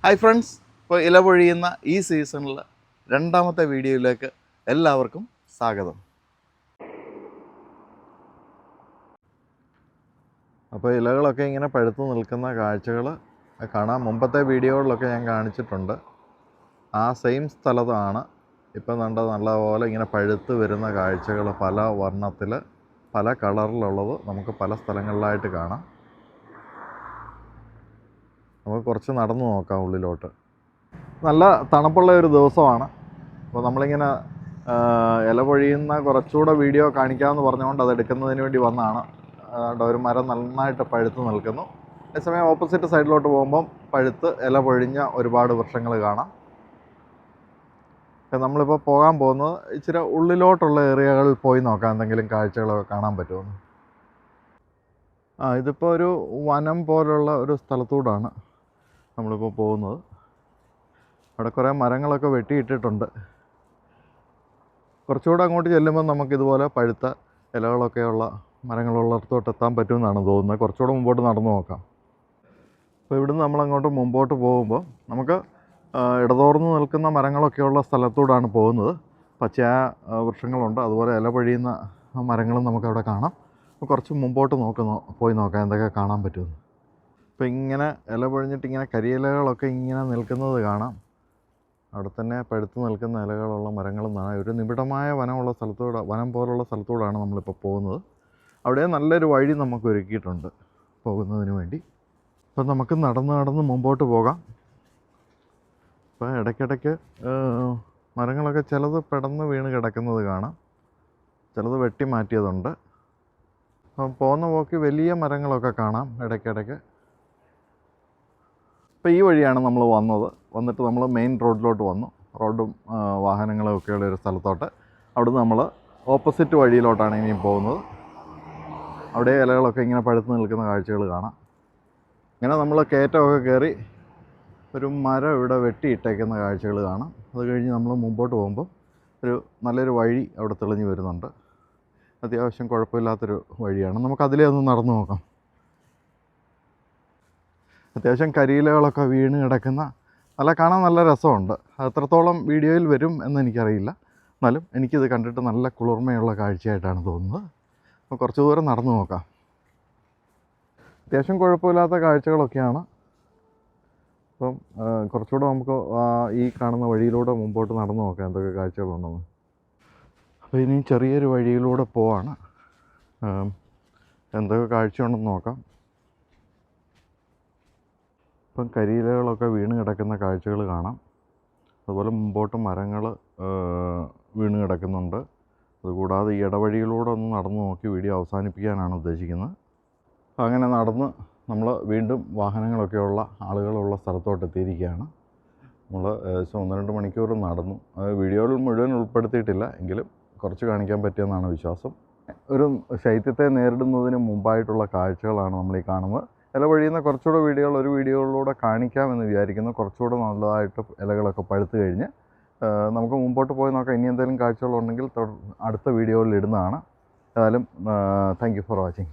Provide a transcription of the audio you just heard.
Hi friends, ഇപ്പോൾ ഇല പൊഴിയുന്ന ഈ സീസണിൽ രണ്ടാമത്തെ വീഡിയോയിലേക്ക് എല്ലാവർക്കും സ്വാഗതം. അപ്പോൾ ഇലകളൊക്കെ ഇങ്ങനെ പഴുത്ത് നിൽക്കുന്ന കാഴ്ചകൾ കാണാം. മുമ്പത്തെ വീഡിയോകളിലൊക്കെ ഞാൻ കാണിച്ചിട്ടുണ്ട്. ആ സെയിം സ്ഥലത്താണ് ഇപ്പം നല്ലപോലെ ഇങ്ങനെ പഴുത്ത് വരുന്ന കാഴ്ചകൾ പല വർണ്ണത്തിൽ പല കളറിലുള്ളത് നമുക്ക് പല സ്ഥലങ്ങളിലായിട്ട് കാണാം. നമുക്ക് കുറച്ച് നടന്നു നോക്കാം ഉള്ളിലോട്ട്. നല്ല തണുപ്പുള്ള ഒരു ദിവസമാണ്. അപ്പോൾ നമ്മളിങ്ങനെ ഇല പൊഴിയുന്ന കുറച്ചുകൂടെ വീഡിയോ കാണിക്കാമെന്ന് പറഞ്ഞുകൊണ്ട് അത് എടുക്കുന്നതിന് വേണ്ടി വന്നതാണ്. ഒരു മരം നന്നായിട്ട് പഴുത്ത് നിൽക്കുന്നു. അതേസമയം ഓപ്പോസിറ്റ് സൈഡിലോട്ട് പോകുമ്പം പഴുത്ത് ഇല പൊഴിഞ്ഞ ഒരുപാട് വൃക്ഷങ്ങൾ കാണാം. നമ്മളിപ്പോൾ പോകാൻ പോകുന്നത് ഇച്ചിരി ഉള്ളിലോട്ടുള്ള ഏരിയകളിൽ പോയി നോക്കാം എന്തെങ്കിലും കാഴ്ചകളൊക്കെ കാണാൻ പറ്റുമെന്ന്. ഇതിപ്പോൾ ഒരു വനം പോലുള്ള ഒരു സ്ഥലത്തൂടാണ് നമ്മളിപ്പോൾ പോകുന്നത്. അവിടെ കുറേ മരങ്ങളൊക്കെ വെട്ടിയിട്ടിട്ടുണ്ട്. കുറച്ചുകൂടെ അങ്ങോട്ട് ചെല്ലുമ്പോൾ നമുക്കിതുപോലെ പഴുത്ത ഇലകളൊക്കെയുള്ള മരങ്ങളുള്ളിടത്തോട്ട് എത്താൻ പറ്റുമെന്നാണ് തോന്നുന്നത്. കുറച്ചുകൂടെ മുമ്പോട്ട് നടന്നു നോക്കാം. അപ്പോൾ ഇവിടുന്ന് നമ്മളങ്ങോട്ട് മുമ്പോട്ട് പോകുമ്പോൾ നമുക്ക് ഇടതോർന്ന് നിൽക്കുന്ന മരങ്ങളൊക്കെയുള്ള സ്ഥലത്തൂടാണ് പോകുന്നത്. പച്ചയായ വൃക്ഷങ്ങളുണ്ട്, അതുപോലെ ഇല പൊഴിയുന്ന മരങ്ങളും നമുക്കവിടെ കാണാം. അപ്പോൾ കുറച്ച് മുമ്പോട്ട് പോയി നോക്കാം എന്തൊക്കെ കാണാൻ പറ്റുമെന്ന്. അപ്പോൾ ഇങ്ങനെ ഇല പൊഴിഞ്ഞിട്ട് ഇങ്ങനെ കരിയിലകളൊക്കെ ഇങ്ങനെ നിൽക്കുന്നത് കാണാം. അവിടെ തന്നെ പഴുത്ത് നിൽക്കുന്ന ഇലകളുള്ള മരങ്ങളും ഒരു നിബിഡമായ വനം പോലുള്ള സ്ഥലത്തൂടാണ് നമ്മളിപ്പോൾ പോകുന്നത്. അവിടെ നല്ലൊരു വഴി നമുക്ക് ഒരുക്കിയിട്ടുണ്ട് പോകുന്നതിന് വേണ്ടി. അപ്പോൾ നമുക്ക് നടന്ന് മുമ്പോട്ട് പോകാം. അപ്പോൾ ഇടയ്ക്കിടയ്ക്ക് മരങ്ങളൊക്കെ ചിലത് പെടന്ന് വീണ് കിടക്കുന്നത് കാണാം, ചിലത് വെട്ടി മാറ്റിയതുണ്ട്. അപ്പം പോകുന്ന പോക്കി വലിയ മരങ്ങളൊക്കെ കാണാം ഇടയ്ക്കിടയ്ക്ക്. ഇപ്പോൾ ഈ വഴിയാണ് നമ്മൾ വന്നിട്ട് നമ്മൾ മെയിൻ റോഡിലോട്ട് വന്നു. റോഡും വാഹനങ്ങളും ഒക്കെയുള്ള ഒരു സ്ഥലത്തോട്ട്. അവിടുന്ന് നമ്മൾ ഓപ്പോസിറ്റ് വഴിയിലോട്ടാണ് ഇനിയും പോകുന്നത്. അവിടെ ഇലകളൊക്കെ ഇങ്ങനെ പഴുത്ത് നിൽക്കുന്ന കാഴ്ചകൾ കാണാം. ഇങ്ങനെ നമ്മൾ കയറ്റമൊക്കെ കയറി ഒരു മരം ഇവിടെ വെട്ടിയിട്ടേക്കുന്ന കാഴ്ചകൾ കാണാം. അത് കഴിഞ്ഞ് നമ്മൾ മുമ്പോട്ട് പോകുമ്പോൾ നല്ലൊരു വഴി അവിടെ തെളിഞ്ഞ് വരുന്നുണ്ട്. അത്യാവശ്യം കുഴപ്പമില്ലാത്തൊരു വഴിയാണ്. നമുക്കതിലേ ഒന്ന് നടന്നു നോക്കാം. അത്യാവശ്യം കരിയിലകളൊക്കെ വീണ് കിടക്കുന്ന കാണാൻ നല്ല രസമുണ്ട്. എത്രത്തോളം വീഡിയോയിൽ വരും എന്ന് എനിക്കറിയില്ല. എന്നാലും എനിക്കിത് കണ്ടിട്ട് നല്ല കുളിർമയുള്ള കാഴ്ചയായിട്ടാണ് തോന്നുന്നത്. അപ്പോൾ കുറച്ച് ദൂരം നടന്നു നോക്കാം. അത്യാവശ്യം കുഴപ്പമില്ലാത്ത കാഴ്ചകളൊക്കെയാണ്. അപ്പം കുറച്ചുകൂടെ നമുക്ക് ഈ കാണുന്ന വഴിയിലൂടെ മുമ്പോട്ട് നടന്നു നോക്കാം എന്തൊക്കെ കാഴ്ചകളുണ്ടെന്ന്. അപ്പോൾ ഇനി ചെറിയൊരു വഴിയിലൂടെ പോവാണ്. എന്തൊക്കെ കാഴ്ചയുണ്ടെന്ന് നോക്കാം. ഇപ്പം കരിയിലകളൊക്കെ വീണ് കിടക്കുന്ന കാഴ്ചകൾ കാണാം. അതുപോലെ മുമ്പോട്ട് മരങ്ങൾ വീണ് കിടക്കുന്നുണ്ട്. അതുകൂടാതെ ഈ ഇടവഴിയിലൂടെ ഒന്ന് നടന്നു നോക്കി വീഡിയോ അവസാനിപ്പിക്കാനാണ് ഉദ്ദേശിക്കുന്നത്. അങ്ങനെ നടന്ന് നമ്മൾ വീണ്ടും വാഹനങ്ങളൊക്കെയുള്ള ആളുകളുള്ള സ്ഥലത്തോട്ട് എത്തിയിരിക്കുകയാണ്. നമ്മൾ ഏകദേശം 1-2 മണിക്കൂർ നടന്നു. വീഡിയോയിൽ മുഴുവൻ ഉൾപ്പെടുത്തിയിട്ടില്ല, എങ്കിലും കുറച്ച് കാണിക്കാൻ പറ്റിയെന്നാണ് വിശ്വാസം. ഒരു ശൈത്യത്തെ നേരിടുന്നതിന് മുമ്പായിട്ടുള്ള കാഴ്ചകളാണ് നമ്മൾ ഈ കാണുന്നത്. ഇല പൊഴിയുന്ന കുറച്ചുകൂടെ ഒരു വീഡിയോയിലൂടെ കാണിക്കാമെന്ന് വിചാരിക്കുന്നു. കുറച്ചുകൂടെ നല്ലതായിട്ട് ഇലകളൊക്കെ പഴുത്ത് കഴിഞ്ഞ് നമുക്ക് മുമ്പോട്ട് പോയി നോക്കാം. ഇനി എന്തെങ്കിലും കാഴ്ചകളുണ്ടെങ്കിൽ അടുത്ത വീഡിയോയിൽ ഇടുന്നതാണ്. ഏതായാലും താങ്ക് യു ഫോർ വാച്ചിങ്.